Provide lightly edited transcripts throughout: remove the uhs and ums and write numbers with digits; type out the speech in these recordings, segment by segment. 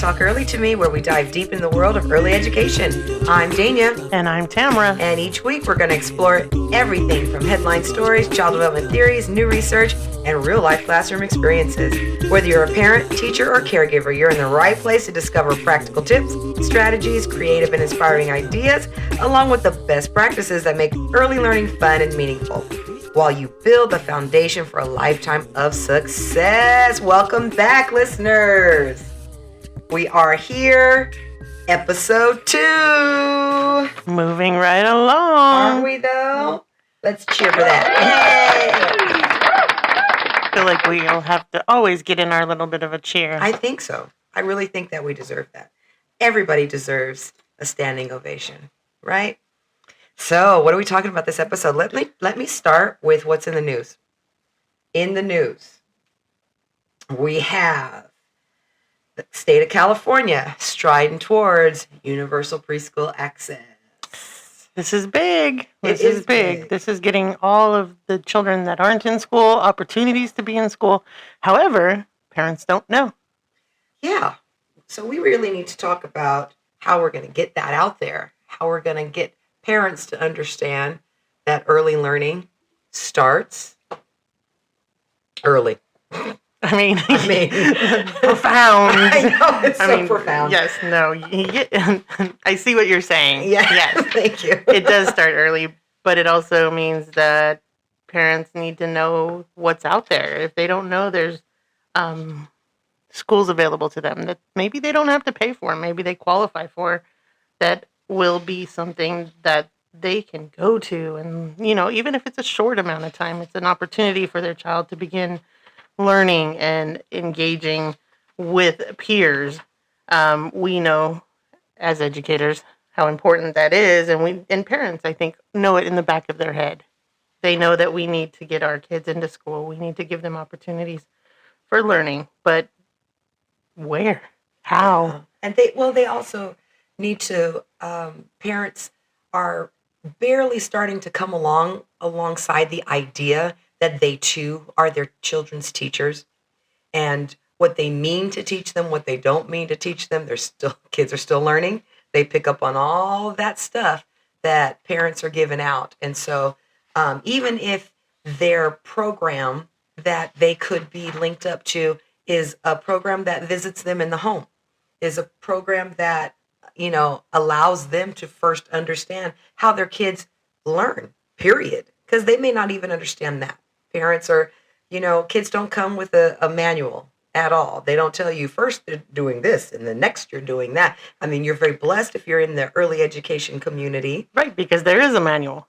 Talk Early to Me, where we dive deep in the world of early education. I'm Dania. And I'm Tamara. And each week we're going to explore everything from headline stories, child development theories, new research, and real-life classroom experiences. Whether you're a parent, teacher, or caregiver, you're in the right place to discover practical tips, strategies, creative and inspiring ideas, along with the best practices that make early learning fun and meaningful, while you build the foundation for a lifetime of success. Welcome back, listeners. We are here, episode 2. Moving right along. Aren't we, though? Let's cheer for that. Yay! I feel like we'll have to always get in our little bit of a cheer. I think so. I really think that we deserve that. Everybody deserves a standing ovation, right? So, what are we talking about this episode? Let me start with what's in the news. In the news, we have the state of California striding towards universal preschool access. This is big. This is big. This is getting all of the children that aren't in school opportunities to be in school. However, parents don't know. Yeah. So we really need to talk about how we're going to get that out there, how we're going to get parents to understand that early learning starts early. I mean profound. I know, it's so profound. Yes, no. I see what you're saying. Yeah. Yes. Thank you. It does start early, but it also means that parents need to know what's out there. If they don't know there's schools available to them that maybe they don't have to pay for, maybe they qualify for, that will be something that they can go to. And, even if it's a short amount of time, it's an opportunity for their child to begin learning and engaging with peers. We know as educators how important that is, and parents, I think, know it in the back of their head. They know that we need to get our kids into school. We need to give them opportunities for learning, but where? How? Yeah. And they also need to, parents are barely starting to come alongside the idea that they too are their children's teachers, and what they mean to teach them, what they don't mean to teach them. Kids are still learning. They pick up on all that stuff that parents are giving out. And so even if their program that they could be linked up to is a program that visits them in the home, is a program that, allows them to first understand how their kids learn, period. Because they may not even understand that. Parents are, kids don't come with a manual at all. They don't tell you first they're doing this and the next you're doing that. I mean, you're very blessed if you're in the early education community. Right, because there is a manual.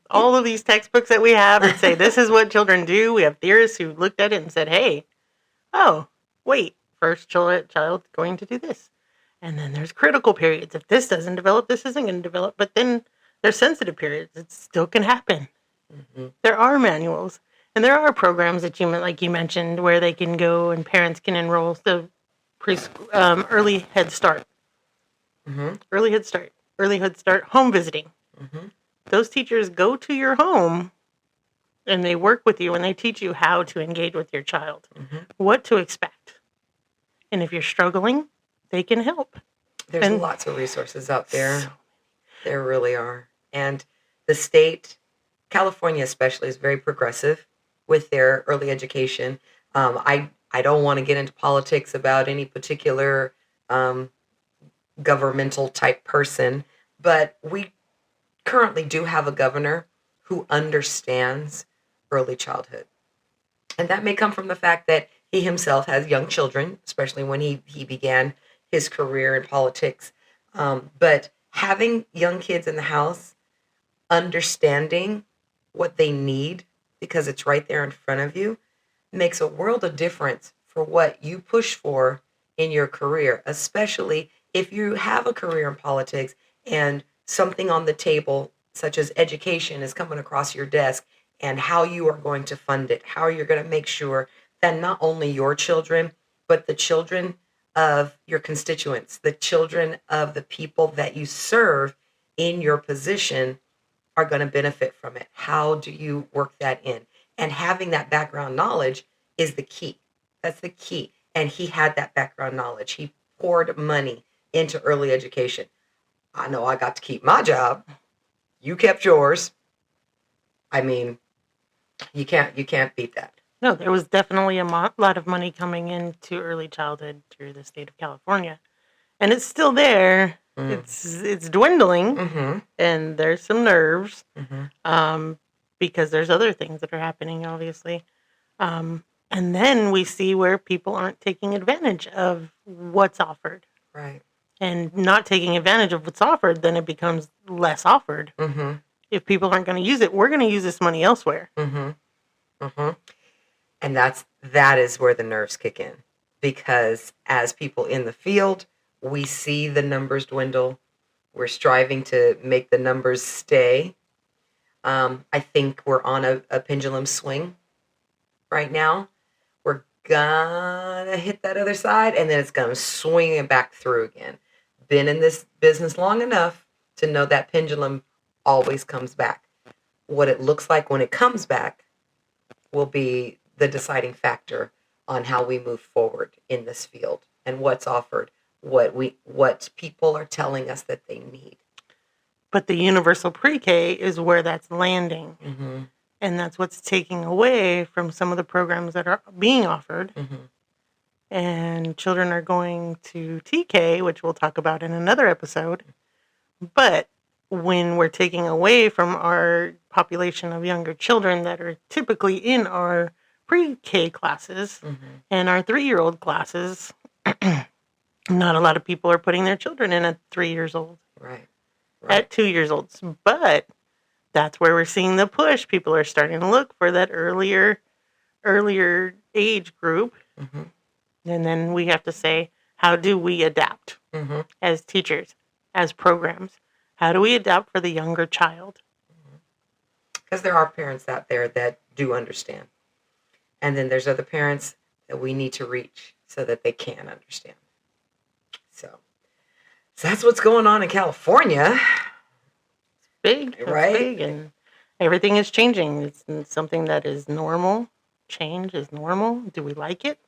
All of these textbooks that we have that say this is what children do. We have theorists who looked at it and said, hey, wait, first child going to do this. And then there's critical periods. If this doesn't develop, this isn't going to develop. But then there's sensitive periods. It still can happen. Mm-hmm. There are manuals. And there are programs that like you mentioned, where they can go and parents can enroll. So early Head Start. Mm-hmm. Early Head Start, home visiting. Mm-hmm. Those teachers go to your home and they work with you and they teach you how to engage with your child, what to expect. And if you're struggling, they can help. There's lots of resources out there. There really are. And the state, California especially, is very progressive with their early education. I don't want to get into politics about any particular governmental type person, but we currently do have a governor who understands early childhood. And that may come from the fact that he himself has young children, especially when he began his career in politics. But having young kids in the house, understanding what they need, because it's right there in front of you, makes a world of difference for what you push for in your career, especially if you have a career in politics and something on the table, such as education, is coming across your desk, and how you are going to fund it, how you're going to make sure that not only your children, but the children of your constituents, the children of the people that you serve in your position are going to benefit from it. How do you work that in? And having that background knowledge is the key. That's the key. and he had that background knowledge. He poured money into early education. I know I got to keep my job. You kept yours. I mean, you can't beat that. No, there was definitely a lot of money coming into early childhood through the state of California, and it's still there. Mm. It's dwindling, Mm-hmm. and there's some nerves, Mm-hmm. because there's other things that are happening, obviously. And then we see where people aren't taking advantage of what's offered. Right. And not taking advantage of what's offered, then it becomes less offered. Mm-hmm. If people aren't going to use it, we're going to use this money elsewhere. Mm-hmm. Mm-hmm. And that is where the nerves kick in, because as people in the field, we see the numbers dwindle. We're striving to make the numbers stay. I think we're on a pendulum swing right now. We're gonna hit that other side, and then it's gonna swing it back through again. Been in this business long enough to know that pendulum always comes back. What it looks like when it comes back will be the deciding factor on how we move forward in this field and what's offered, what people are telling us that they need. But the universal pre-K is where that's landing. Mm-hmm. And that's what's taking away from some of the programs that are being offered. Mm-hmm. And children are going to TK, which we'll talk about in another episode. But when we're taking away from our population of younger children that are typically in our pre-K classes and our 3-year-old classes, not a lot of people are putting their children in at 3 years old. Right. At 2 years old. But that's where we're seeing the push. People are starting to look for that earlier age group. Mm-hmm. And then we have to say, how do we adapt as teachers, as programs? How do we adapt for the younger child? Because there are parents out there that do understand. And then there's other parents that we need to reach so that they can understand. So that's what's going on in California. Big, right? Big, and everything is changing. It's something that is normal. Change is normal. Do we like it?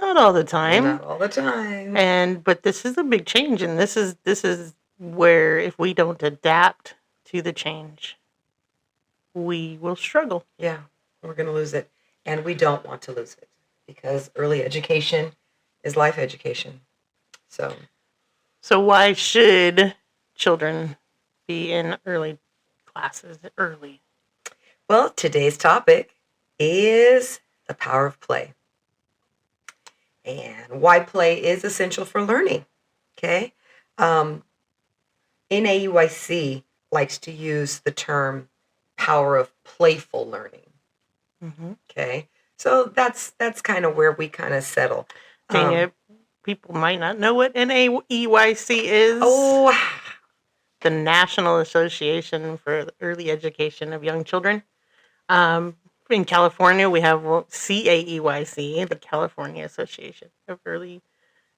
Not all the time. Not all the time. But this is a big change, and this is where if we don't adapt to the change, we will struggle. Yeah, we're going to lose it, and we don't want to lose it because early education is life education. So why should children be in early classes early? Well, today's topic is the power of play and why play is essential for learning. Okay. NAUIC likes to use the term power of playful learning. Mm-hmm. Okay. So that's kind of where we kind of settle. Dang it. People might not know what NAEYC is. Oh, the National Association for the Early Education of Young Children. In California, we have CAEYC, the California Association of Early,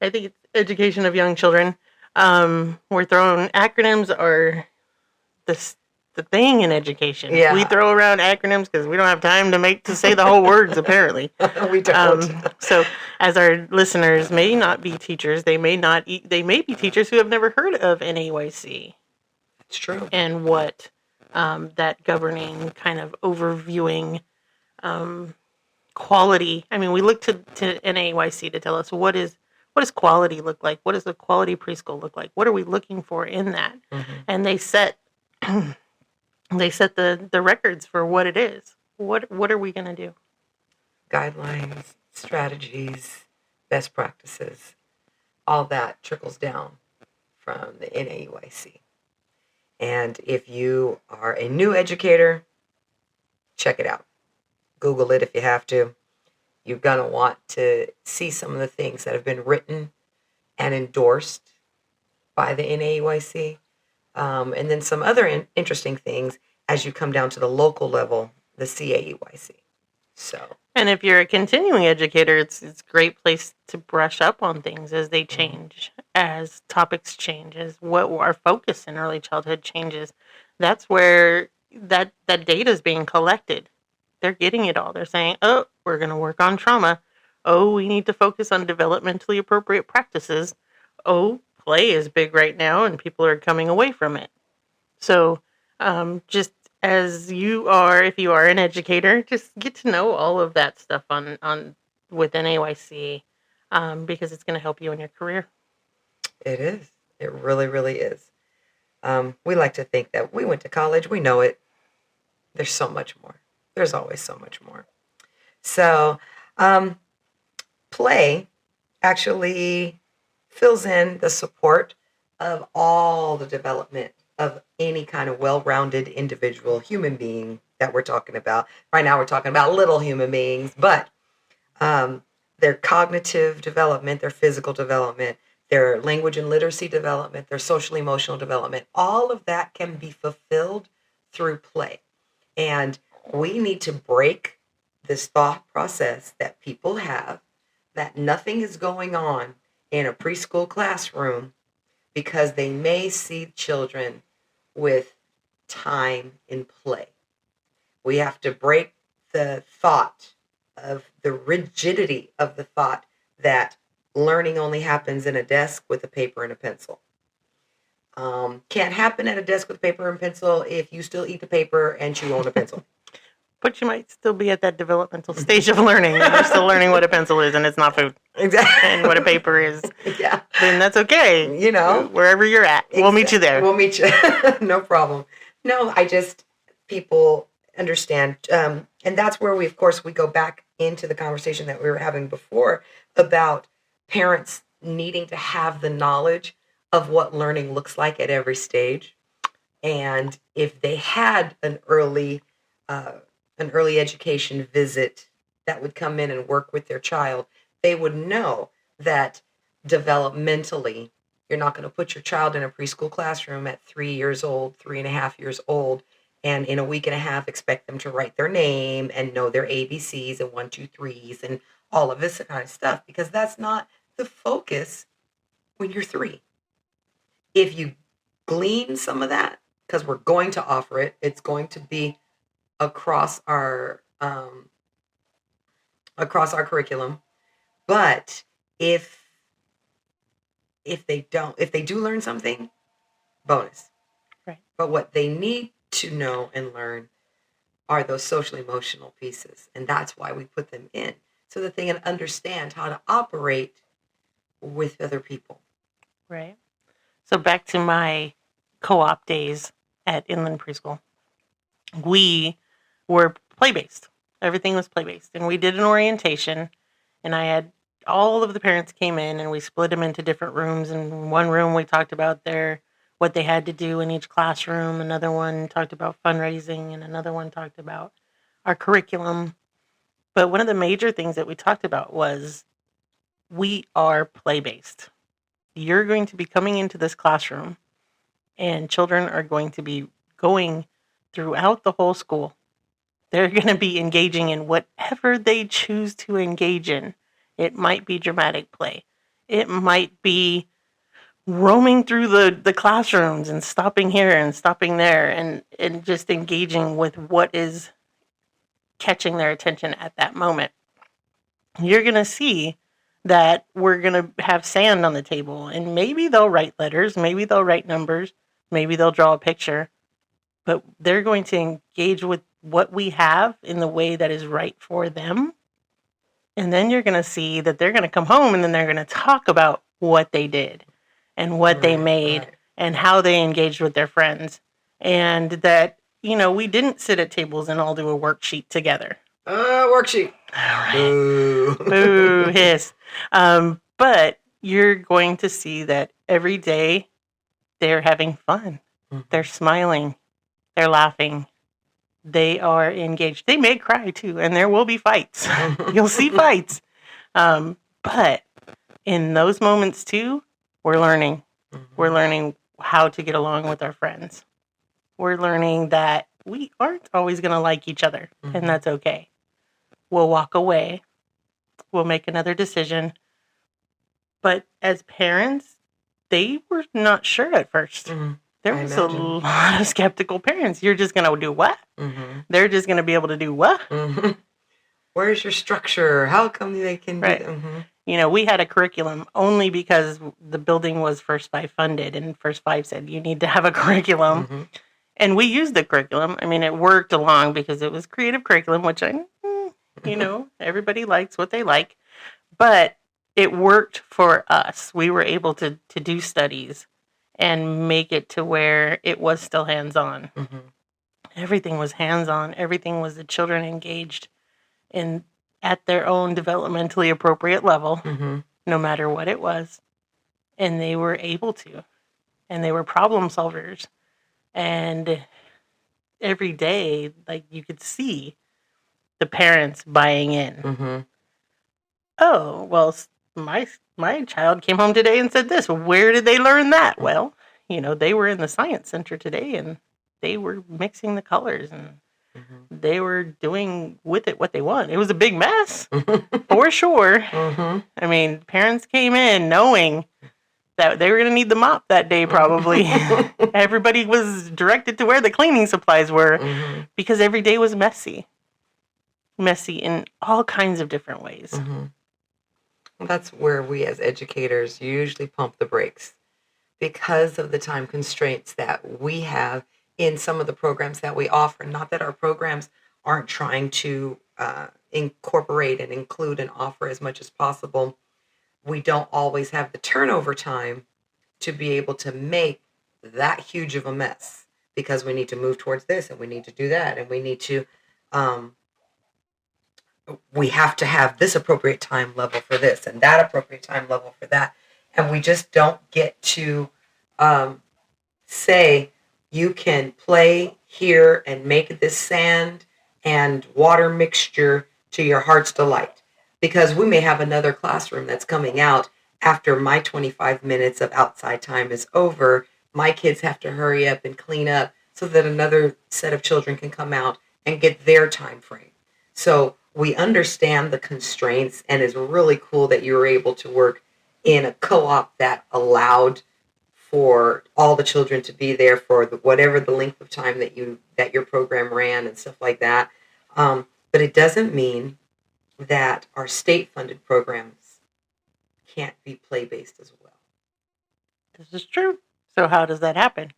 I think it's Education of Young Children. We're throwing acronyms are the thing in education. Yeah. We throw around acronyms because we don't have time to say the whole words, apparently. We don't. So, as our listeners may not be teachers, they may be teachers who have never heard of NAYC. It's true. And what that governing kind of overviewing quality. I mean, we look to NAYC to tell us what does quality look like? What does a quality preschool look like? What are we looking for in that? Mm-hmm. And they set the records for what it is. What are we going to do? Guidelines, strategies, best practices, all that trickles down from the NAUIC. And if you are a new educator, check it out. Google it if you have to. You're going to want to see some of the things that have been written and endorsed by the NAUIC. And then some other interesting things as you come down to the local level, the CAUIC. And if you're a continuing educator, it's a great place to brush up on things as they change, as topics change, as what our focus in early childhood changes. That's where that data is being collected. They're getting it all. They're saying, oh, we're going to work on trauma. Oh, we need to focus on developmentally appropriate practices. Oh, play is big right now and people are coming away from it. So, just as you are, if you are an educator, just get to know all of that stuff on within AYC, because it's going to help you in your career. It is. It really, really is. We like to think that we went to college. We know it. There's so much more. There's always so much more. So, play actually fills in the support of all the development of any kind of well-rounded individual human being that we're talking about. Right now, we're talking about little human beings, but their cognitive development, their physical development, their language and literacy development, their social emotional development, all of that can be fulfilled through play. And we need to break this thought process that people have that nothing is going on in a preschool classroom because they may see children with time in play. We have to break the thought of the rigidity of the thought that learning only happens in a desk with a paper and a pencil. Can't happen at a desk with paper and pencil if you still eat the paper and chew on a pencil. But you might still be at that developmental stage of learning. And you're still learning what a pencil is and it's not food. Exactly. And what a paper is. Yeah. Then that's okay. You know. Wherever you're at. We'll meet you there. We'll meet you. No problem. No, people understand. And that's where we go back into the conversation that we were having before about parents needing to have the knowledge of what learning looks like at every stage. And if they had an early education visit that would come in and work with their child, they would know that developmentally, you're not going to put your child in a preschool classroom at 3 years old, 3.5 years old, and in a week and a half expect them to write their name and know their ABCs and 1, 2, 3s and all of this kind of stuff, because that's not the focus when you're 3. If you glean some of that, because we're going to offer it, it's going to be across our curriculum. But if they do learn something, bonus. Right. But what they need to know and learn are those social emotional pieces, and that's why we put them in, so that they can understand how to operate with other people. Right. So back to my co-op days at Inland Preschool. We were play-based. Everything was play-based. And we did an orientation, and I had all of the parents came in, and we split them into different rooms. In one room, we talked about what they had to do in each classroom. Another one talked about fundraising, and another one talked about our curriculum. But one of the major things that we talked about was we are play-based. You're going to be coming into this classroom, and children are going to be going throughout the whole school. They're going to be engaging in whatever they choose to engage in. It might be dramatic play. It might be roaming through the classrooms and stopping here and stopping there and just engaging with what is catching their attention at that moment. You're going to see that we're going to have sand on the table, and maybe they'll write letters, maybe they'll write numbers, maybe they'll draw a picture, but they're going to engage with what we have in the way that is right for them. And then you're going to see that they're going to come home and then they're going to talk about what they did and what they made and how they engaged with their friends. And that, we didn't sit at tables and all do a worksheet together. Worksheet. All right. Boo. Boo, hiss. But you're going to see that every day they're having fun. Mm-hmm. They're smiling. They're laughing. They are engaged. They may cry too, and there will be fights. You'll see fights. But in those moments too, we're learning. Mm-hmm. We're learning how to get along with our friends. We're learning that we aren't always going to like each other, mm-hmm. and that's okay. We'll walk away. We'll make another decision. But as parents, they were not sure at first. Mm-hmm. There was a lot of skeptical parents. You're just going to do what? Mm-hmm. They're just going to be able to do what? Mm-hmm. Where's your structure? How come they can Right. do that? Mm-hmm. You know, we had a curriculum only because the building was First Five funded, and First Five said you need to have a curriculum. Mm-hmm. And we used the curriculum. I mean, it worked along because it was creative curriculum, which everybody likes what they like. But it worked for us. We were able to do studies and make it to where it was still hands-on. Mm-hmm. Everything was hands-on. Everything was the children engaged in at their own developmentally appropriate level, Mm-hmm. no matter what it was. And they were able to. And they were problem solvers. And every day, like, you could see the parents buying in. Mm-hmm. Oh, well, my child came home today and said this. Where did they learn that? Well, they were in the science center today, and they were mixing the colors, and they were doing with it what they want. It was a big mess, for sure. Mm-hmm. I mean, parents came in knowing that they were going to need the mop that day, probably. Everybody was directed to where the cleaning supplies were, because every day was messy in all kinds of different ways. Mm-hmm. That's where we as educators usually pump the brakes, because of the time constraints that we have in some of the programs that we offer. Not that our programs aren't trying to incorporate and include and offer as much as possible. We don't always have the turnover time to be able to make that huge of a mess, because we need to move towards this and we need to do that and we need to we have to have this appropriate time level for this and that appropriate time level for that. And we just don't get to say, you can play here and make this sand and water mixture to your heart's delight. Because we may have another classroom that's coming out after my 25 minutes of outside time is over. My kids have to hurry up and clean up so that another set of children can come out and get their time frame. So we understand the constraints, and it's really cool that you were able to work in a co-op that allowed for all the children to be there for whatever the length of time that your program ran and stuff like that. But it doesn't mean that our state-funded programs can't be play-based as well. This is true. So how does that happen?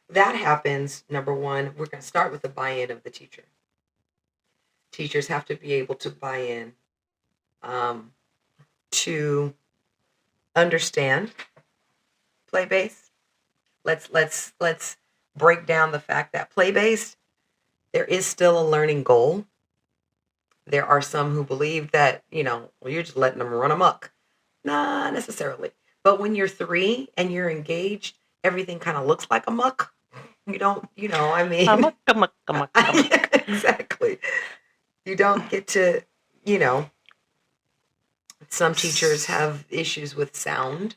That happens, number one, we're going to start with the buy-in of the teacher. Teachers have to be able to buy in to understand play-based. Let's break down the fact that play-based, there is still a learning goal. There are some who believe that, you're just letting them run amok. Not necessarily. But when you're 3 and you're engaged, everything kind of looks like a muck. I mean. Amok. Exactly. You don't get to, some teachers have issues with sound,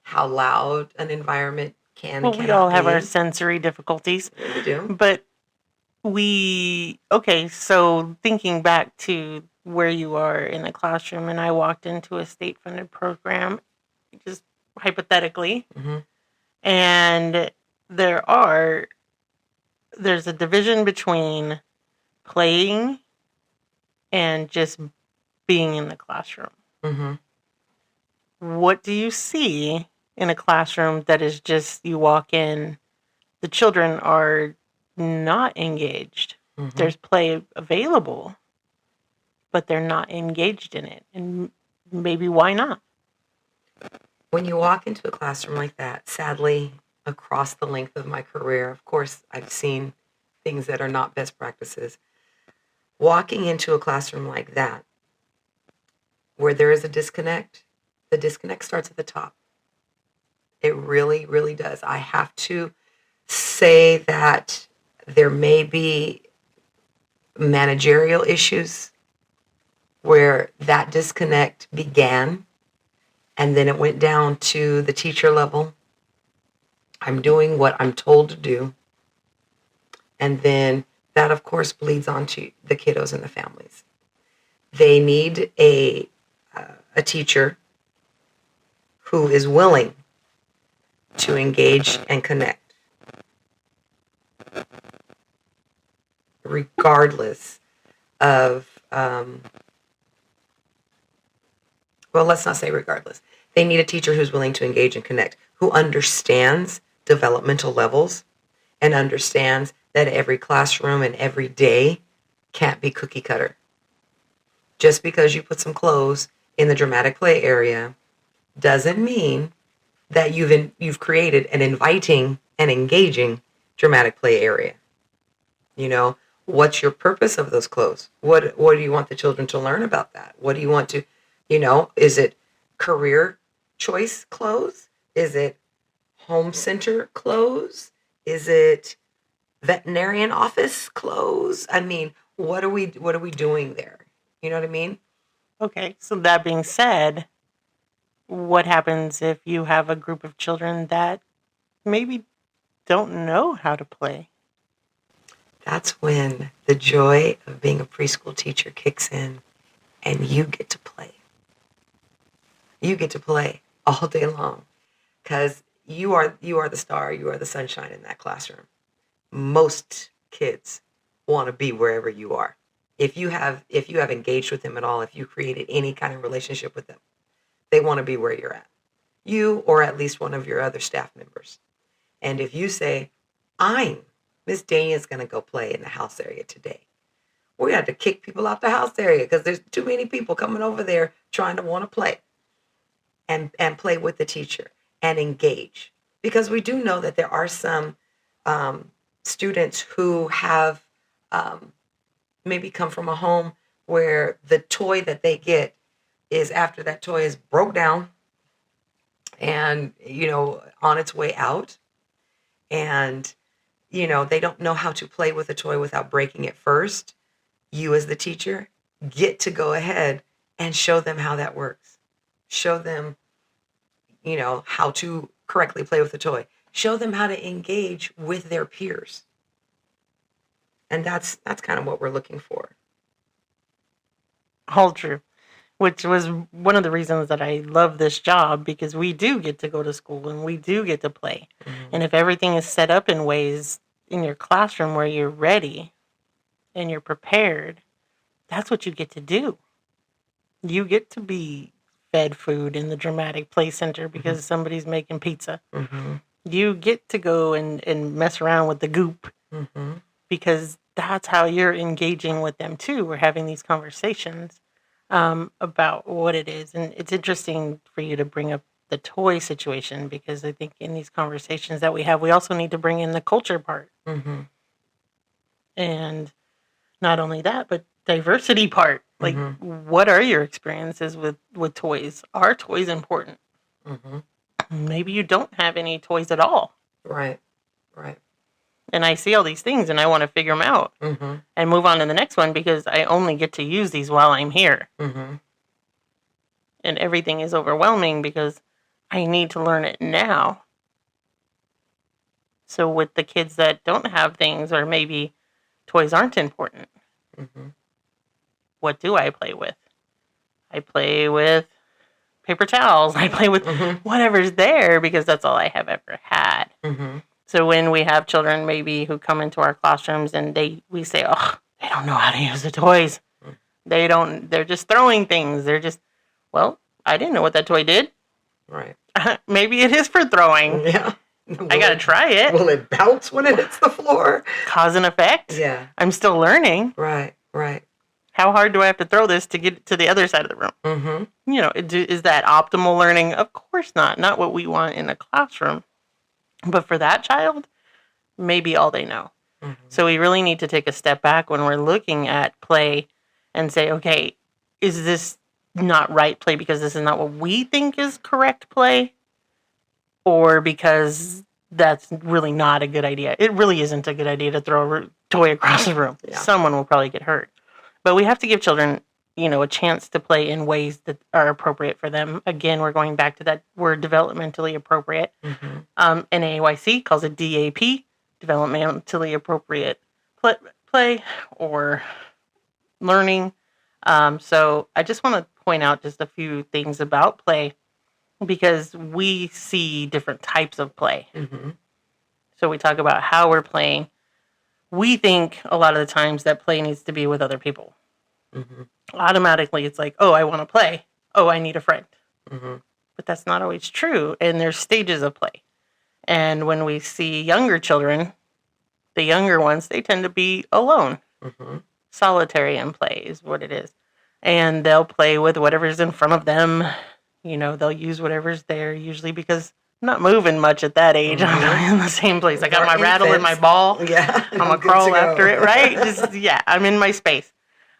how loud an environment can. Well, we all have our sensory difficulties. We do. But so thinking back to where you are in the classroom, and I walked into a state-funded program, just hypothetically, and there's a division between playing and just being in the classroom. What do you see in a classroom that is just, you walk in, the children are not engaged? There's play available, but they're not engaged in it. And maybe why not? When you walk into a classroom like that, sadly, across the length of my career, of course, I've seen things that are not best practices. Walking into a classroom like that, where there is a disconnect, the disconnect starts at the top. It really, really does. I have to say that there may be managerial issues where that disconnect began, and then it went down to the teacher level. I'm doing what I'm told to do. And then that, of course, bleeds onto the kiddos and the families. They need a teacher who is willing to engage and connect, regardless of um, well, let's not say regardless. They need a teacher who's willing to engage and connect, who understands developmental levels and understands that every classroom and every day can't be cookie cutter. Just because you put some clothes in the dramatic play area doesn't mean that you've created an inviting and engaging dramatic play area. You know, what's your purpose of those clothes? What do you want the children to learn about that? What do you want to, is it career choice clothes? Is it home center clothes? Is it veterinarian office clothes? I mean, what are we doing there? You know what I mean? Okay, so that being said, what happens if you have a group of children that maybe don't know how to play? That's when the joy of being a preschool teacher kicks in and you get to play. You get to play all day long because you are the star, you are the sunshine in that classroom. Most kids want to be wherever you are. If you have engaged with them at all, if you created any kind of relationship with them, they want to be where you're at. You or at least one of your other staff members. And if you say, Miss Dania's going to go play in the house area today, we have to kick people out the house area because there's too many people coming over there trying to want to play and play with the teacher and engage. Because we do know that there are some students who have maybe come from a home where the toy that they get is after that toy is broke down and, on its way out. And, they don't know how to play with a toy without breaking it first. You as the teacher get to go ahead and show them how that works. Show them, how to correctly play with the toy. Show them how to engage with their peers. And that's kind of what we're looking for. All true. Which was one of the reasons that I love this job, because we do get to go to school and we do get to play. Mm-hmm. And if everything is set up in ways in your classroom where you're ready and you're prepared, that's what you get to do. You get to be fed food in the dramatic play center because somebody's making pizza. Mm-hmm. You get to go and mess around with the goop because that's how you're engaging with them too. We're having these conversations about what it is. And it's interesting for you to bring up the toy situation, because I think in these conversations that we have, we also need to bring in the culture part. Mm-hmm. And not only that, but diversity part. Like, what are your experiences with toys? Are toys important? Mm-hmm. Maybe you don't have any toys at all. Right. And I see all these things and I want to figure them out and move on to the next one because I only get to use these while I'm here. Mm-hmm. And everything is overwhelming because I need to learn it now. So with the kids that don't have things, or maybe toys aren't important, what do I play with? I play with paper towels. I play with whatever's there because that's all I have ever had. Mm-hmm. So when we have children maybe who come into our classrooms and we say, oh, they don't know how to use the toys. They're just throwing things. They're just, well, I didn't know what that toy did. Right. Maybe it is for throwing. Yeah. I got to try it. Will it bounce when it hits the floor? Cause and effect? Yeah. I'm still learning. Right. How hard do I have to throw this to get to the other side of the room? Mm-hmm. Is that optimal learning? Of course not. Not what we want in a classroom. But for that child, maybe all they know. Mm-hmm. So we really need to take a step back when we're looking at play and say, okay, is this not right play because this is not what we think is correct play? Or because that's really not a good idea? It really isn't a good idea to throw a toy across the room. Yeah. Someone will probably get hurt. But we have to give children, a chance to play in ways that are appropriate for them. Again, we're going back to that word, developmentally appropriate. Mm-hmm. NAYC calls it DAP, developmentally appropriate play or learning. So I just want to point out just a few things about play because we see different types of play. Mm-hmm. So we talk about how we're playing. We think a lot of the times that play needs to be with other people. Mm-hmm. Automatically, it's like, oh, I want to play. Oh, I need a friend. Mm-hmm. But that's not always true. And there's stages of play. And when we see younger children, the younger ones, they tend to be alone. Mm-hmm. Solitary in play is what it is. And they'll play with whatever's in front of them. They'll use whatever's there, usually because I'm not moving much at that age. Mm-hmm. I'm in the same place. I got We're my rattle and my infants. ball. Yeah. I'm going to Good crawl to after go. it, right? I'm in my space.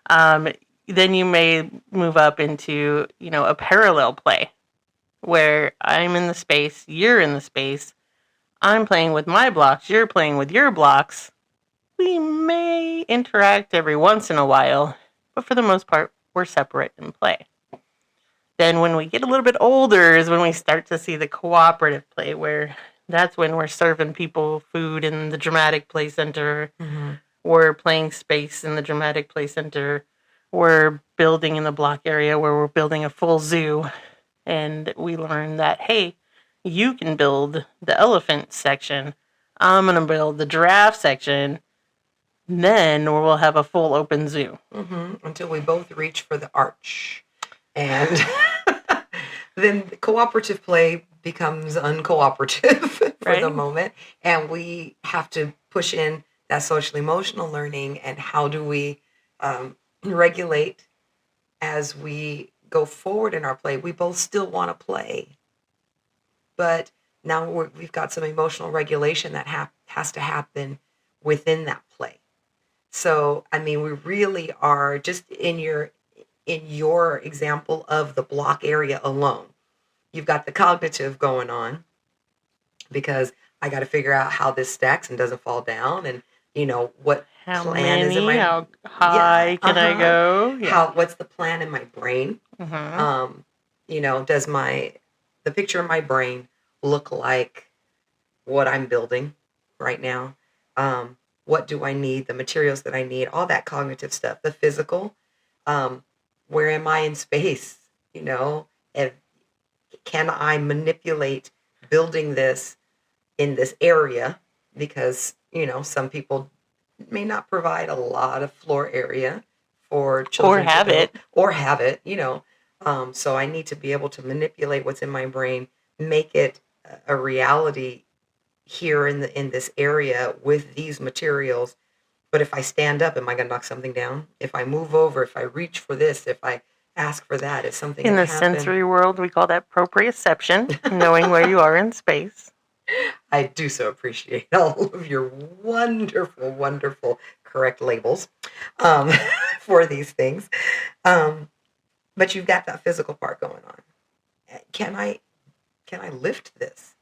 Then you may move up into, a parallel play where I'm in the space, you're in the space, I'm playing with my blocks, you're playing with your blocks. We may interact every once in a while, but for the most part, we're separate in play. Then when we get a little bit older is when we start to see the cooperative play, where that's when we're serving people food in the dramatic play center. Mm-hmm. We're playing space in the dramatic play center. We're building in the block area where we're building a full zoo. And we learn that, hey, you can build the elephant section. I'm going to build the giraffe section. Then we'll have a full open zoo. Mm-hmm. Until we both reach for the arch. And then the cooperative play becomes uncooperative for the moment. And we have to push in that social emotional learning and how do we regulate as we go forward in our play. We both still want to play, but now we've got some emotional regulation that has to happen within that play. So, I mean, we really are just in your example of the block area alone. You've got the cognitive going on because I got to figure out how this stacks and doesn't fall down, and what how plan many, is in my how high can I go? Yeah. What's the plan in my brain? Mm-hmm. Does the picture in my brain look like what I'm building right now? What do I need? The materials that I need, all that cognitive stuff, the physical. Where am I in space? If, can I manipulate building this in this area? Because, some people may not provide a lot of floor area for children or have it. So I need to be able to manipulate what's in my brain, make it a reality here in this area with these materials. But if I stand up, am I going to knock something down? If I move over, if I reach for this, if I ask for that, is something in going the to happen? sensory world, we call that proprioception, knowing where you are in space. I do so appreciate all of your wonderful, wonderful correct labels for these things. But you've got that physical part going on. Can I lift this?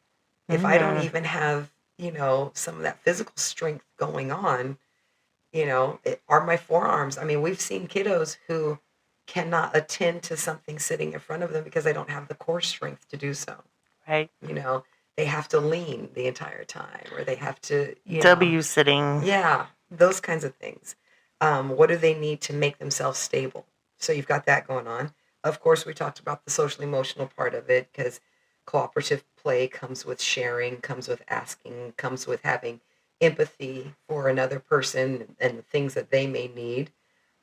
If I don't even have, some of that physical strength going on, are my forearms. I mean, we've seen kiddos who cannot attend to something sitting in front of them because they don't have the core strength to do so. Right. They have to lean the entire time, or they have to, W sitting. Yeah, those kinds of things. What do they need to make themselves stable? So you've got that going on. Of course, we talked about the social emotional part of it, because cooperative play comes with sharing, comes with asking, comes with having empathy for another person and the things that they may need.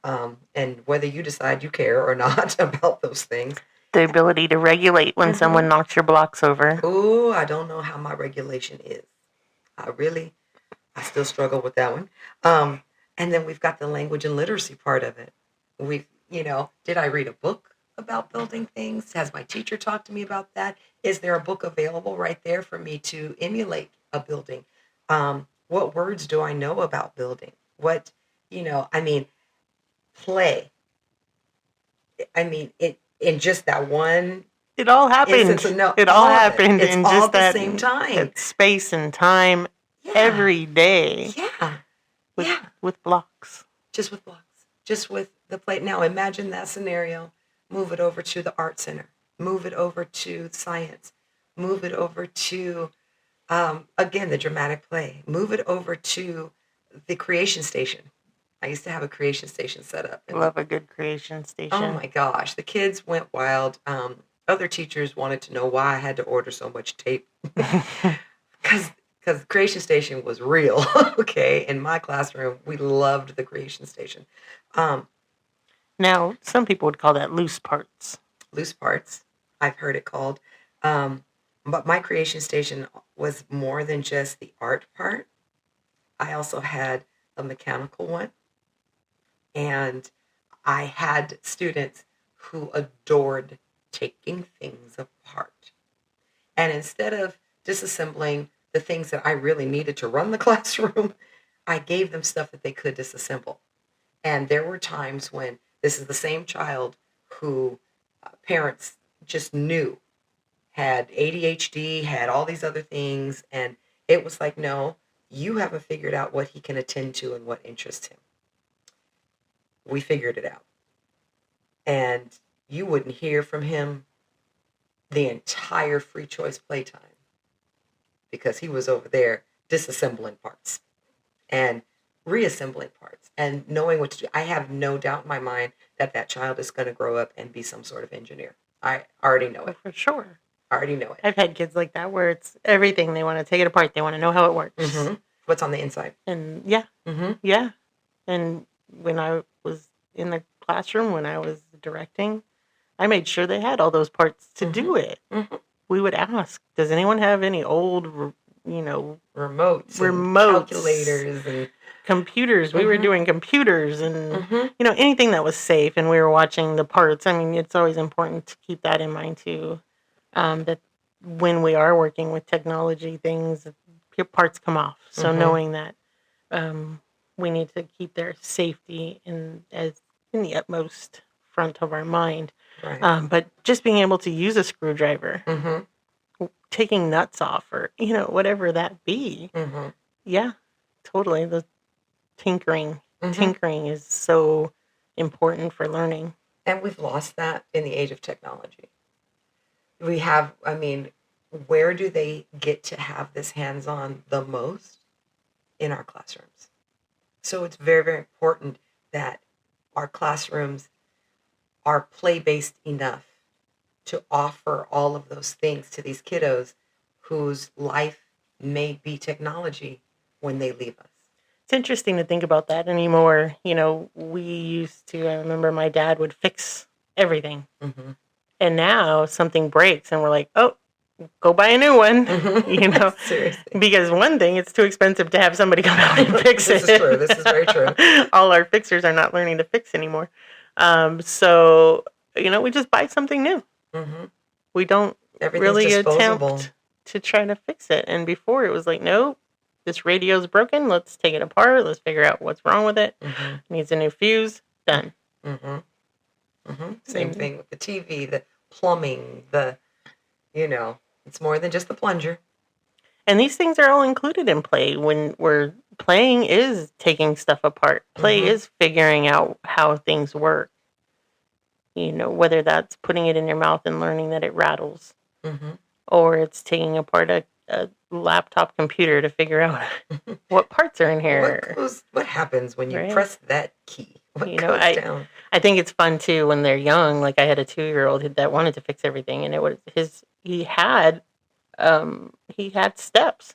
And whether you decide you care or not about those things. The ability to regulate when someone knocks your blocks over. Oh, I don't know how my regulation is. I still struggle with that one. And then we've got the language and literacy part of it. Did I read a book about building things? Has my teacher talked to me about that? Is there a book available right there for me to emulate a building? What words do I know about building? Play. It in just that one. It all happened. It all happened in just that same time. That space and time every day. Yeah. With blocks. Just with blocks. Just with the plate. Now imagine that scenario. Move it over to the art center. Move it over to science. Move it over to, again, the dramatic play. Move it over to the creation station. I used to have a creation station set up. Love a good creation station. Oh my gosh. The kids went wild. Other teachers wanted to know why I had to order so much tape. Because creation station was real. Okay. In my classroom, we loved the creation station. Now, some people would call that loose parts. Loose parts, I've heard it called. But my creation station was more than just the art part. I also had a mechanical one, and I had students who adored taking things apart. And instead of disassembling the things that I really needed to run the classroom, I gave them stuff that they could disassemble. And there were times when this is the same child who parents just knew had ADHD, had all these other things. And it was like, no, you haven't figured out what he can attend to and what interests him. We figured it out. And you wouldn't hear from him the entire free choice playtime because he was over there disassembling parts and reassembling parts and knowing what to do. I have no doubt in my mind that that child is going to grow up and be some sort of engineer. I already know it. For sure. I already know it. I've had kids like that where it's everything. They want to take it apart. They want to know how it works. Mm-hmm. What's on the inside. And yeah. Mm-hmm. Yeah. And when I was in the classroom, when I was directing, I made sure they had all those parts to do it. Mm-hmm. We would ask, does anyone have any old, remotes, calculators, and computers? We were doing computers and, anything that was safe, and we were watching the parts. I mean, it's always important to keep that in mind, too, that when we are working with technology, parts come off. So knowing that we need to keep their safety in the utmost front of our mind. Right. But just being able to use a screwdriver, taking nuts off, or whatever that be. Yeah, totally. The tinkering is so important for learning. And we've lost that in the age of technology. We have, where do they get to have this hands-on the most? In our classrooms. So it's very, very important that our classrooms are play-based enough to offer all of those things to these kiddos whose life may be technology when they leave us. It's interesting to think about that anymore. We used to, I remember my dad would fix everything. And now something breaks and we're like, oh, go buy a new one, Seriously. Because one thing, it's too expensive to have somebody come out and fix it. This is true. This is very true. All our fixers are not learning to fix anymore. So, we just buy something new. We don't really attempt to try to fix it. And before it was like, no, this radio's broken. Let's take it apart. Let's figure out what's wrong with it. Needs a new fuse. Done. Same thing with the TV, the plumbing, it's more than just the plunger. And these things are all included in play. When we're playing is taking stuff apart. Play is figuring out how things work. Whether that's putting it in your mouth and learning that it rattles. Or it's taking apart a laptop computer to figure out what parts are in here. What happens when you press that key? What goes down? I think it's fun too when they're young. Like I had a 2-year-old that wanted to fix everything, and it was he had steps,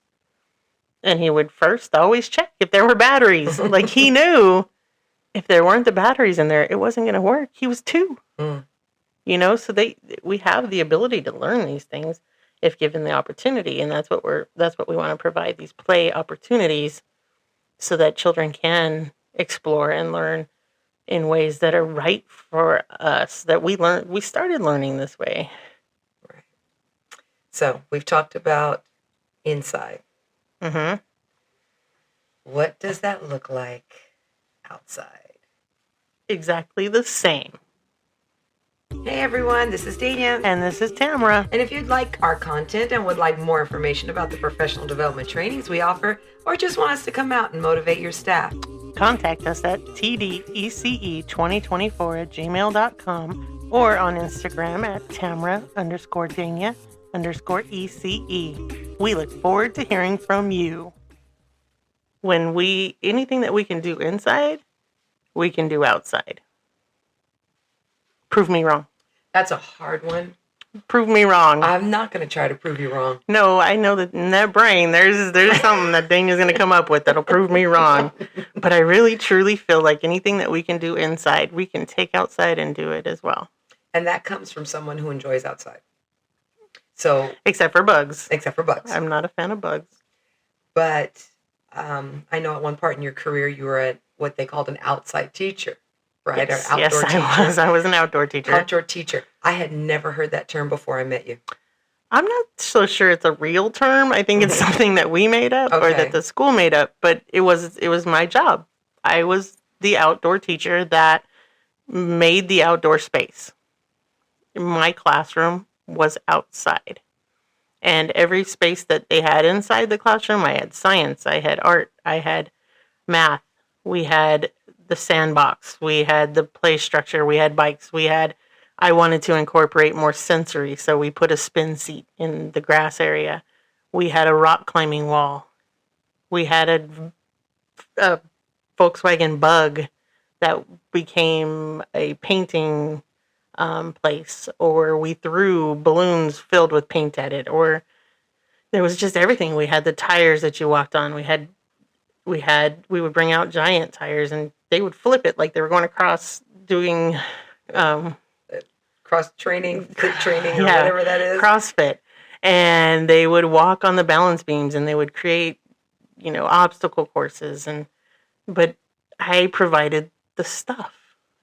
and he would first always check if there were batteries. Like he knew if there weren't the batteries in there, it wasn't going to work. He was 2. So we have the ability to learn these things if given the opportunity, and that's what we want to provide, these play opportunities, so that children can explore and learn in ways that are right for us, that we started learning this way. Right. So we've talked about inside. What does that look like outside? Exactly the same. Hey everyone, this is Dania. And this is Tamara. And if you'd like our content and would like more information about the professional development trainings we offer, or just want us to come out and motivate your staff, contact us at tdece2024@gmail.com or on Instagram at Tamara_Dania_ECE. We look forward to hearing from you. Anything that we can do inside, we can do outside. Prove me wrong. That's a hard one. Prove me wrong. I'm not going to try to prove you wrong. No, I know that in that brain, there's something that Dane is going to come up with that'll prove me wrong. But I really, truly feel like anything that we can do inside, we can take outside and do it as well. And that comes from someone who enjoys outside. So, except for bugs. Except for bugs. I'm not a fan of bugs. But I know at one part in your career, you were what they called an outside teacher, right? Yes, Or outdoor teacher. I was an outdoor teacher. Outdoor teacher. I had never heard that term before I met you. I'm not so sure it's a real term. I think it's something that we made up or that the school made up, but it was my job. I was the outdoor teacher that made the outdoor space. My classroom was outside. And every space that they had inside the classroom, I had science, I had art, I had math, we had the sandbox, we had the play structure, we had bikes, I wanted to incorporate more sensory, so we put a spin seat in the grass area. We had a rock climbing wall. We had a Volkswagen Bug that became a painting place, or we threw balloons filled with paint at it, or there was just everything. We had the tires that you walked on. We would bring out giant tires and they would flip it like they were going across doing cross training, fit training, or whatever that is. CrossFit. And they would walk on the balance beams and they would create, obstacle courses. But I provided the stuff.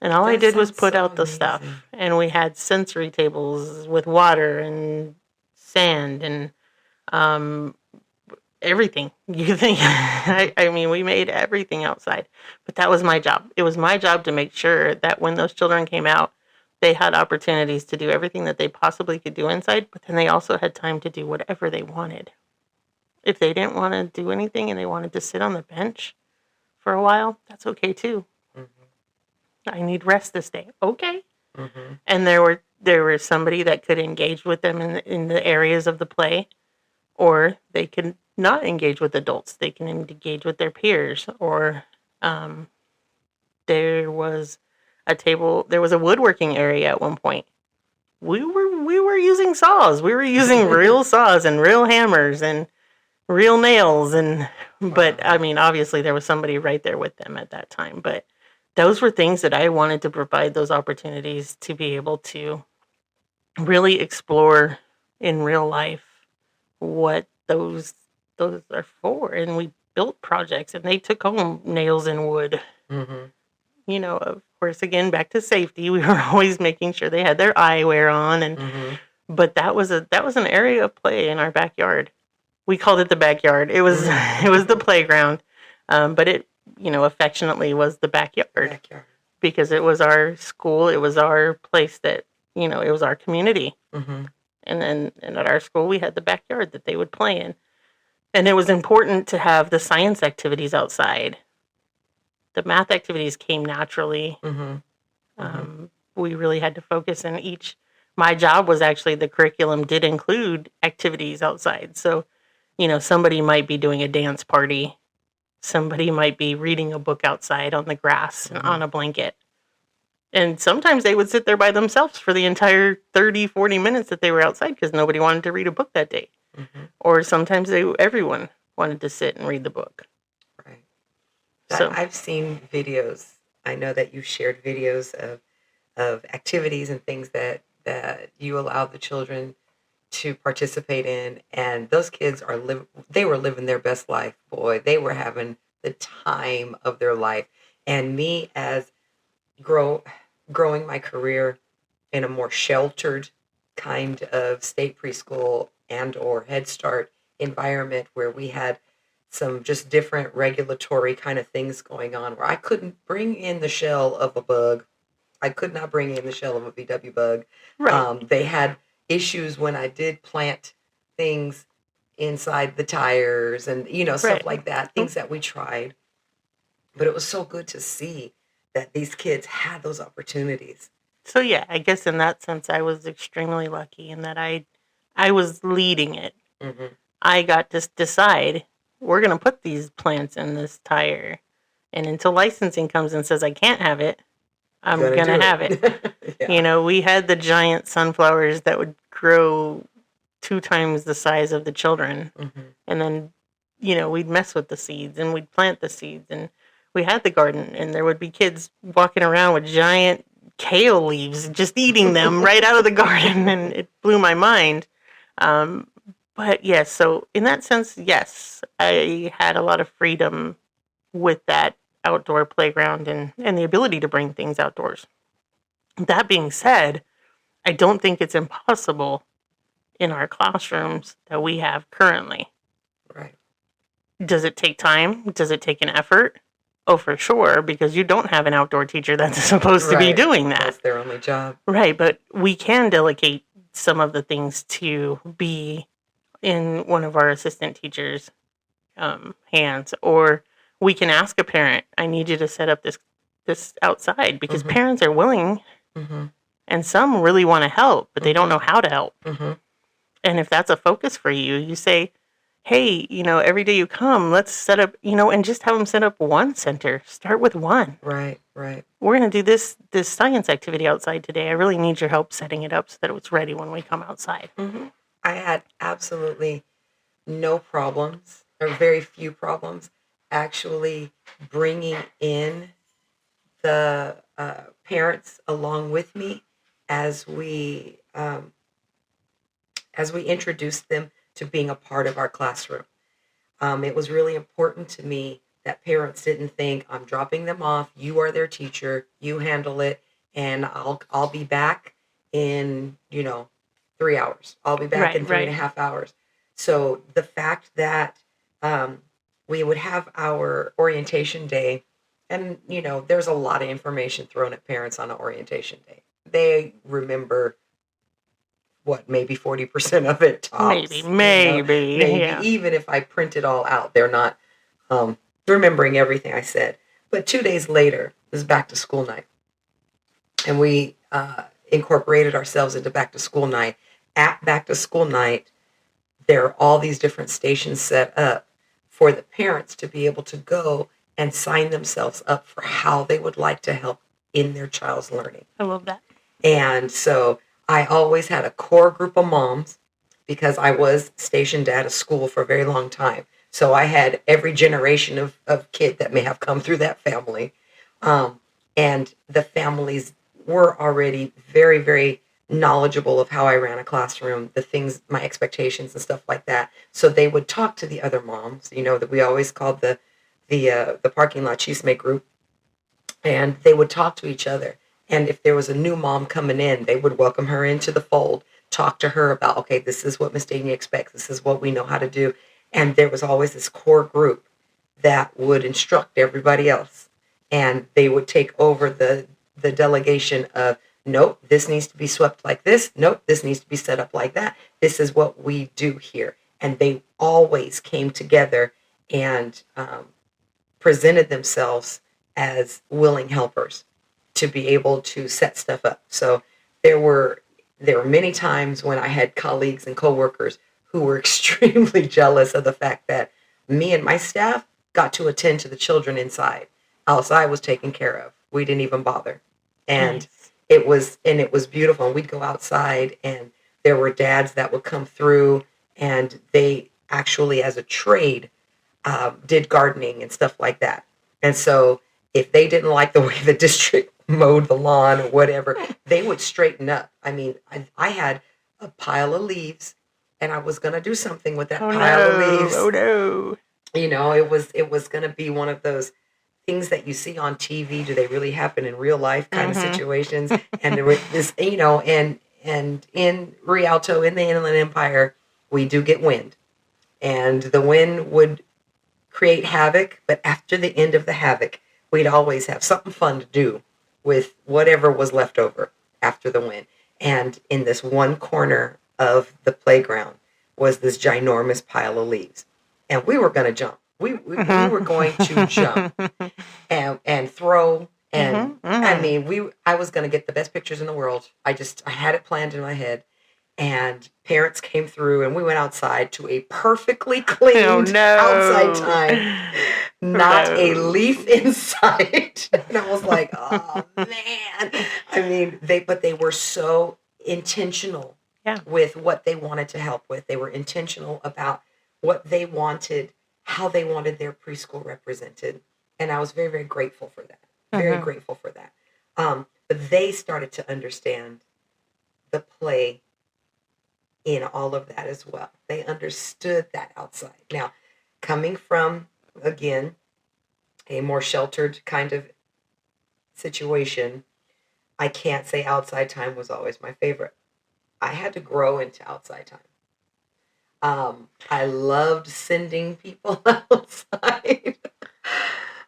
And all I did was put out the stuff. And we had sensory tables with water and sand and everything. You think? I mean, we made everything outside. But that was my job. It was my job to make sure that when those children came out, they had opportunities to do everything that they possibly could do inside, but then they also had time to do whatever they wanted. If they didn't want to do anything and they wanted to sit on the bench for a while, that's okay too. Mm-hmm. I need rest this day. Okay. Mm-hmm. And there was somebody that could engage with them in the areas of the play, or they could not engage with adults. They can engage with their peers, or there was a woodworking area at one point. We were using saws. We were using real saws and real hammers and real nails but I mean, obviously there was somebody right there with them at that time, but those were things that I wanted to provide those opportunities to be able to really explore in real life what those are for. And we built projects and they took home nails and wood. Mm-hmm. Of course, again, back to safety. We were always making sure they had their eyewear on, but that was an area of play in our backyard. We called it the backyard. It was the playground, but it affectionately was the backyard because it was our school. It was our place that it was our community. Mm-hmm. And at our school we had the backyard that they would play in, and it was important to have the science activities outside. The math activities came naturally. Mm-hmm. Mm-hmm. We really had to focus in each. My job was actually the curriculum did include activities outside. So, somebody might be doing a dance party. Somebody might be reading a book outside on the grass and on a blanket. And sometimes they would sit there by themselves for the entire 30, 40 minutes that they were outside because nobody wanted to read a book that day. Mm-hmm. Or sometimes everyone wanted to sit and read the book. So I've seen videos. I know that you shared videos of activities and things that you allow the children to participate in, and those kids they were living their best life. Boy, they were having the time of their life. And me, as growing my career in a more sheltered kind of state preschool and or Head Start environment where we had some just different regulatory kind of things going on, where I couldn't bring in the shell of a bug. I could not bring in the shell of a VW bug. Right. They had issues when I did plant things inside the tires and, stuff like that, things that we tried. But it was so good to see that these kids had those opportunities. So yeah, I guess in that sense, I was extremely lucky in that I was leading it. Mm-hmm. I got to decide, we're going to put these plants in this tire. And until licensing comes and says I can't have it, I'm going to have it. Yeah. We had the giant sunflowers that would grow 2 times the size of the children. Mm-hmm. And then, we'd mess with the seeds and we'd plant the seeds, and we had the garden, and there would be kids walking around with giant kale leaves just eating them right out of the garden, and it blew my mind. But yes, so in that sense, yes, I had a lot of freedom with that outdoor playground and the ability to bring things outdoors. That being said, I don't think it's impossible in our classrooms that we have currently. Right. Does it take time? Does it take an effort? Oh, for sure, because you don't have an outdoor teacher that's supposed to be doing that. That's their only job. Right, but we can delegate some of the things to be in one of our assistant teachers' hands, or we can ask a parent, I need you to set up this outside, because Mm-hmm. parents are willing, Mm-hmm. and some really want to help, but they Mm-hmm. don't know how to help. Mm-hmm. And if that's a focus for you, you say, hey, every day you come, let's set up, and just have them set up one center. Start with one. Right. We're going to do this science activity outside today. I really need your help setting it up so that it's ready when we come outside. Mm-hmm. I had absolutely no problems, or very few problems, actually bringing in the parents along with me as we introduced them to being a part of our classroom. It was really important to me that parents didn't think, I'm dropping them off, you are their teacher, you handle it, and I'll be back in 3 hours. I'll be back in 3.5 hours. So the fact that we would have our orientation day, and there's a lot of information thrown at parents on an orientation day. They remember maybe 40% of it tops. Maybe. Yeah. Even if I print it all out, they're not remembering everything I said. But 2 days later, it was back to school night. And we incorporated ourselves into back to school night. At back to school night, there are all these different stations set up for the parents to be able to go and sign themselves up for how they would like to help in their child's learning. I love that. And so I always had a core group of moms, because I was stationed at a school for a very long time. So I had every generation of kid that may have come through that family. And the families were already very, very knowledgeable of how I ran a classroom, the things, my expectations and stuff like that. So they would talk to the other moms, that we always called the parking lot chisme group. And they would talk to each other. And if there was a new mom coming in, they would welcome her into the fold, talk to her about, okay, this is what Miss Dania expects. This is what we know how to do. And there was always this core group that would instruct everybody else. And they would take over the delegation of, nope, this needs to be swept like this. Nope, this needs to be set up like that. This is what we do here. And they always came together and presented themselves as willing helpers to be able to set stuff up. So there were many times when I had colleagues and coworkers who were extremely jealous of the fact that me and my staff got to attend to the children inside. Outside was taken care of. We didn't even bother. And it was beautiful. And we'd go outside, and there were dads that would come through, and they actually, as a trade, did gardening and stuff like that. And so if they didn't like the way the district mowed the lawn or whatever, they would straighten up. I mean, I had a pile of leaves, and I was going to do something with that pile of leaves. Oh, no. It was going to be one of those things that you see on TV. Do they really happen in real life kind of situations? And there was this, and in Rialto, in the Inland Empire, we do get wind. And the wind would create havoc, but after the end of the havoc, we'd always have something fun to do with whatever was left over after the wind. And in this one corner of the playground was this ginormous pile of leaves. And we were going to jump. We were going to jump and throw. And I mean, I was going to get the best pictures in the world. I had it planned in my head. And parents came through, and we went outside to a perfectly cleaned outside time. Not a leaf inside. And I was like, oh, man. I mean, they were so intentional Yeah. with what they wanted to help with. They were intentional about what they wanted, how they wanted their preschool represented. And I was very, very grateful for that. Very grateful for that. But they started to understand the play in all of that as well. They understood that outside. Now, coming from, again, a more sheltered kind of situation, I can't say outside time was always my favorite. I had to grow into outside time. I loved sending people outside,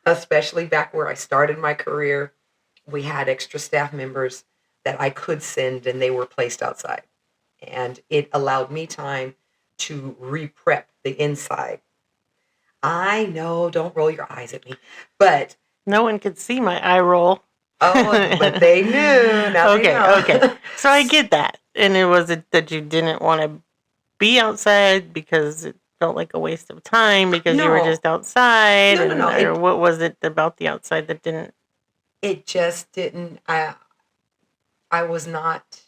especially back where I started my career. We had extra staff members that I could send, and they were placed outside. And it allowed me time to re-prep the inside. I know, don't roll your eyes at me, but no one could see my eye roll. but they knew. Now okay, they know. Okay. So I get that. And it was that you didn't want to be outside because it felt like a waste of time because you were just outside. No. What was it about the outside that didn't? It just didn't. I was not,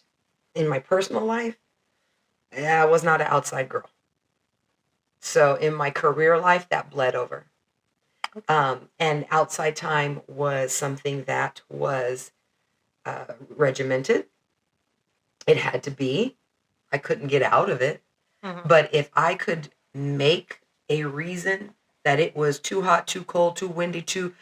in my personal life, I was not an outside girl. So in my career life, that bled over. And outside time was something that was regimented. It had to be. I couldn't get out of it. But if I could make a reason that it was too hot, too cold, too windy, too...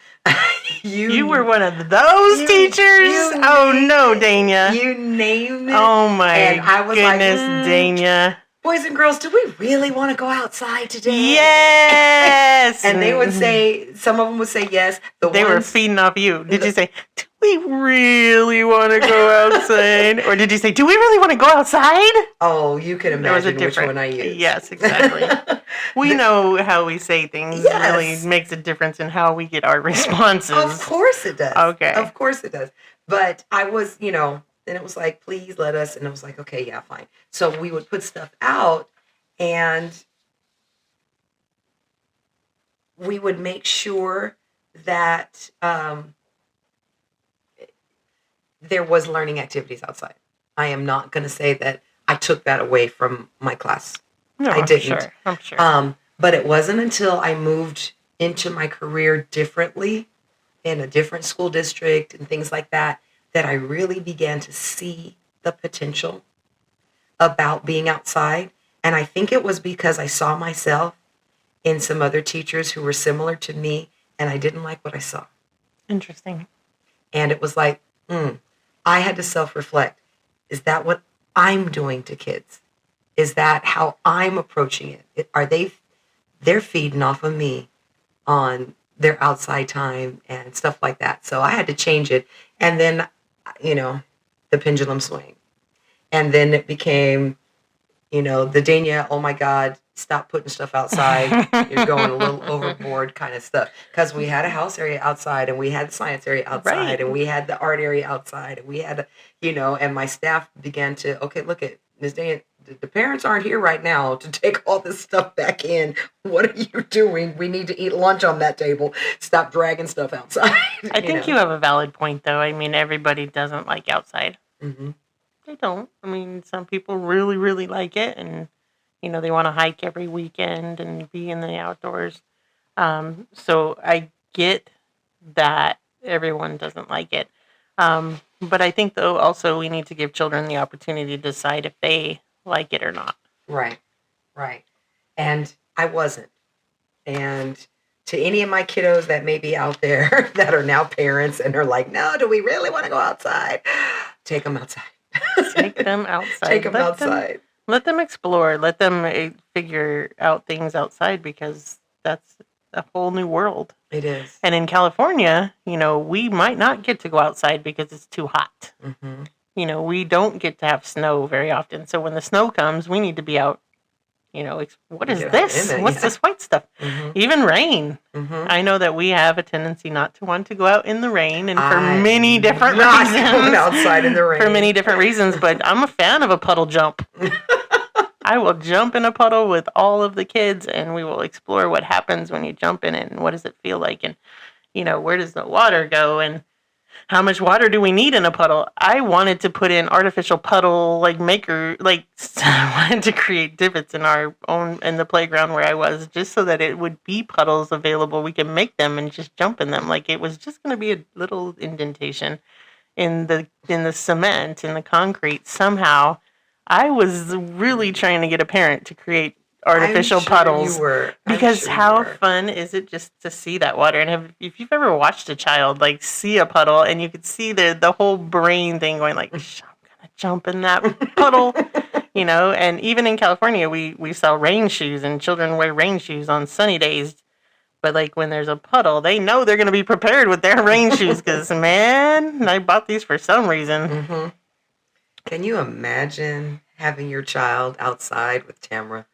you were one of those teachers? Oh, no, Dania. You named it. Oh, my and I was goodness, Dania. Boys and girls, do we really want to go outside today? Yes! And they would say, some of them would say yes. They were feeding off you. Did you say, do we really want to go outside? Or did you say, do we really want to go outside? Oh, you can imagine which one I used. Yes, exactly. We know how we say things really makes a difference in how we get our responses. Of course it does. Okay. Of course it does. But I was, and it was like, please let us. And it was like, okay, yeah, fine. So we would put stuff out and we would make sure that there was learning activities outside. I am not going to say that I took that away from my class. No, I didn't. I'm sure. But it wasn't until I moved into my career differently in a different school district and things like that, that I really began to see the potential about being outside. And I think it was because I saw myself in some other teachers who were similar to me, and I didn't like what I saw. Interesting. And it was like, I had to self-reflect. Is that what I'm doing to kids? Is that how I'm approaching it? They're feeding off of me on their outside time and stuff like that. So I had to change it. And then, the pendulum swing. And then it became, the Dania, oh my God, stop putting stuff outside. You're going a little overboard kind of stuff. Because we had a house area outside and we had the science area outside and we had the art area outside and we had, and my staff began to, okay, look at Ms. Dania, the parents aren't here right now to take all this stuff back in. What are you doing? We need to eat lunch on that table. Stop dragging stuff outside. I think you have a valid point, though. I mean, everybody doesn't like outside. Mm-hmm. They don't. I mean, some people really, really like it, and they want to hike every weekend and be in the outdoors. So I get that everyone doesn't like it. But I think, though, also we need to give children the opportunity to decide if they like it or not. Right. And I wasn't. And to any of my kiddos that may be out there that are now parents and are like, no, do we really want to go outside? Take them outside. Take them outside. Take them outside. Let them explore. Let them figure out things outside because that's a whole new world. It is. And in California, we might not get to go outside because it's too hot. Mm-hmm. We don't get to have snow very often. So when the snow comes, we need to be out. What is this? What's this white stuff? Mm-hmm. Even rain. Mm-hmm. I know that we have a tendency not to want to go out in the rain, and for many different reasons. Going outside in the rain. For many different reasons, but I'm a fan of a puddle jump. I will jump in a puddle with all of the kids, and we will explore what happens when you jump in it, and what does it feel like, and where does the water go, and How much water do we need in a puddle? I wanted to put in artificial puddle maker, I wanted to create divots in the playground where I was, just so that it would be puddles available. We could make them and just jump in them. Like, it was just going to be a little indentation in the cement, in the concrete. Somehow I was really trying to get a parent to create artificial puddles. You were. Because how fun is it just to see that water? And if you've ever watched a child see a puddle, and you could see the whole brain thing going I'm gonna jump in that puddle, And even in California, we sell rain shoes, and children wear rain shoes on sunny days. But when there's a puddle, they know they're going to be prepared with their rain shoes, because man, I bought these for some reason. Mm-hmm. Can you imagine having your child outside with Tamara?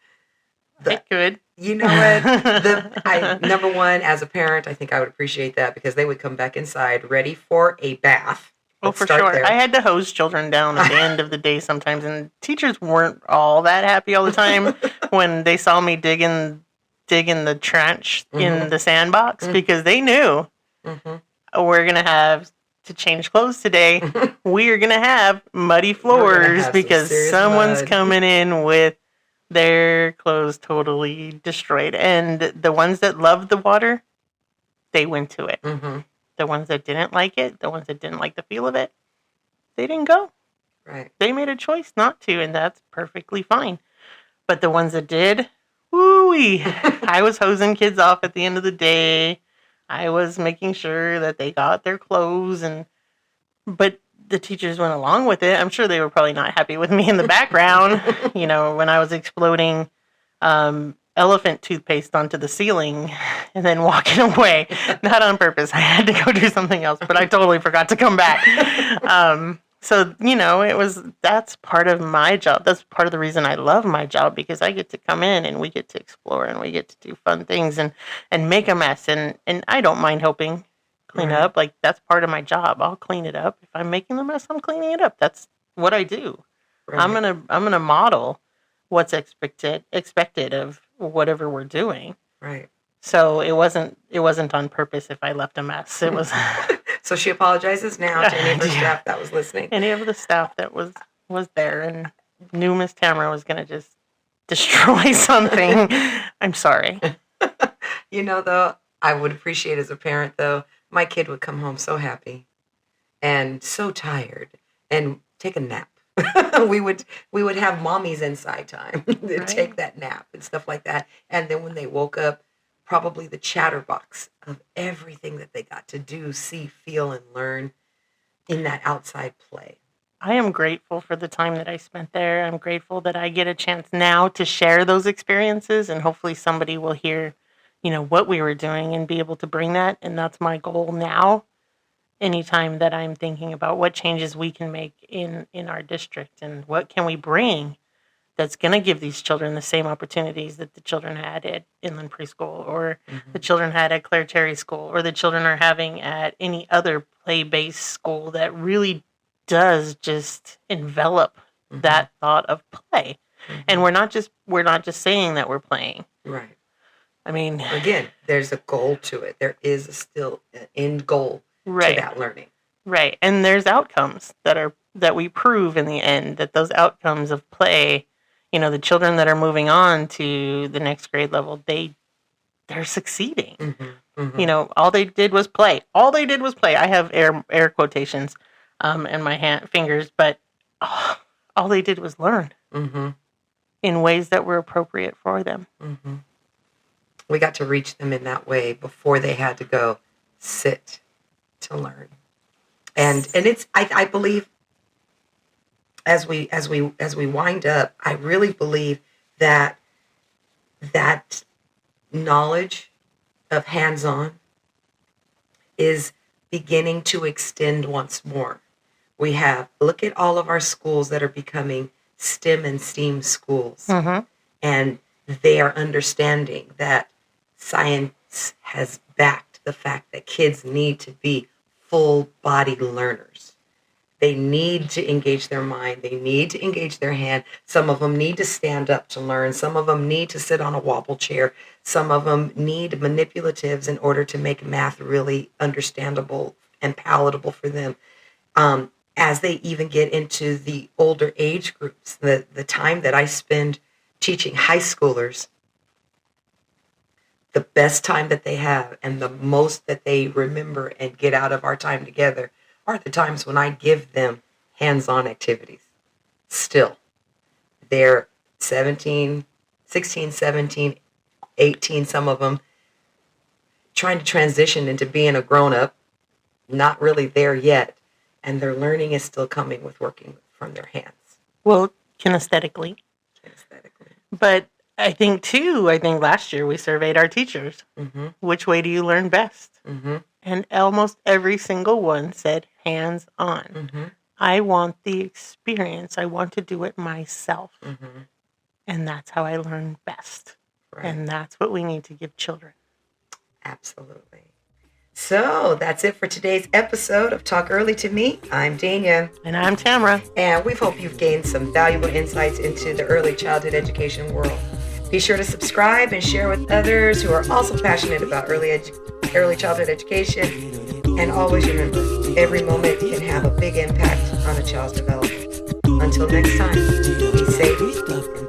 I could. You know what? Number one, as a parent, I think I would appreciate that, because they would come back inside ready for a bath. Oh, for sure. There. I had to hose children down at the end of the day sometimes, and teachers weren't all that happy all the time when they saw me digging the trench in the sandbox, because they knew we're going to have to change clothes today. We are going to have muddy floors because someone's coming in with their clothes totally destroyed. And the ones that loved the water, they went to it. The ones that didn't like it, the ones that didn't like the feel of it, they didn't go. Right. They made a choice not to, and that's perfectly fine. But the ones that did, woo-wee. I was hosing kids off at the end of the day. I was making sure that they got their clothes, but the teachers went along with it. I'm sure they were probably not happy with me in the background, when I was exploding elephant toothpaste onto the ceiling and then walking away. Not on purpose. I had to go do something else, but I totally forgot to come back. So, that's part of my job. That's part of the reason I love my job, because I get to come in and we get to explore and we get to do fun things and make a mess. And I don't mind helping clean up. That's part of my job. I'll clean it up. If I'm making the mess, I'm cleaning it up. That's what I do. Right. I'm gonna model what's expected of whatever we're doing. Right. So it wasn't on purpose if I left a mess. It was. So she apologizes now to any of her staff that was listening. Any of the staff that was there and knew Miss Tamara was going to just destroy something. I'm sorry. Though, I would appreciate as a parent, though, my kid would come home so happy and so tired and take a nap. we would have mommy's inside time. They'd take that nap and stuff like that. And then when they woke up, probably the chatterbox of everything that they got to do, see, feel, and learn in that outside play. I am grateful for the time that I spent there. I'm grateful that I get a chance now to share those experiences, and hopefully somebody will hear, what we were doing and be able to bring that. And that's my goal now. Anytime that I'm thinking about what changes we can make in our district and what can we bring that's going to give these children the same opportunities that the children had at Inland Preschool, or the children had at Claire Terry School, or the children are having at any other play-based school that really does just envelop that thought of play. And we're not just saying that we're playing. Right. I mean, again, there's a goal to it. There is still an end goal to that learning. Right. And there's outcomes that we prove in the end, that those outcomes of play, the children that are moving on to the next grade level, they're succeeding. All they did was play. I have air quotations in my fingers, but all they did was learn in ways that were appropriate for them. We got to reach them in that way before they had to go sit to learn. And it's I believe, as we wind up, I really believe that knowledge of hands-on is beginning to extend once more. Look at all of our schools that are becoming STEM and STEAM schools. And they are understanding that science has backed the fact that kids need to be full-body learners. They need to engage their mind. They need to engage their hand. Some of them need to stand up to learn. Some of them need to sit on a wobble chair. Some of them need manipulatives in order to make math really understandable and palatable for them. As they even get into the older age groups, the time that I spend teaching high schoolers, the best time that they have and the most that they remember and get out of our time together are the times when I give them hands-on activities. Still, they're 17, 16, 17, 18, some of them trying to transition into being a grown-up, not really there yet, and their learning is still coming with working from their hands. Well, kinesthetically. Kinesthetically. But I think last year we surveyed our teachers. Mm-hmm. Which way do you learn best? Mm-hmm. And almost every single one said hands-on. Mm-hmm. I want the experience. I want to do it myself. Mm-hmm. And that's how I learn best. Right. And that's what we need to give children. Absolutely. So that's it for today's episode of Talk Early to Me. I'm Dania. And I'm Tamara. And we hope you've gained some valuable insights into the early childhood education world. Be sure to subscribe and share with others who are also passionate about early childhood education. And always remember, every moment can have a big impact on a child's development. Until next time, be safe.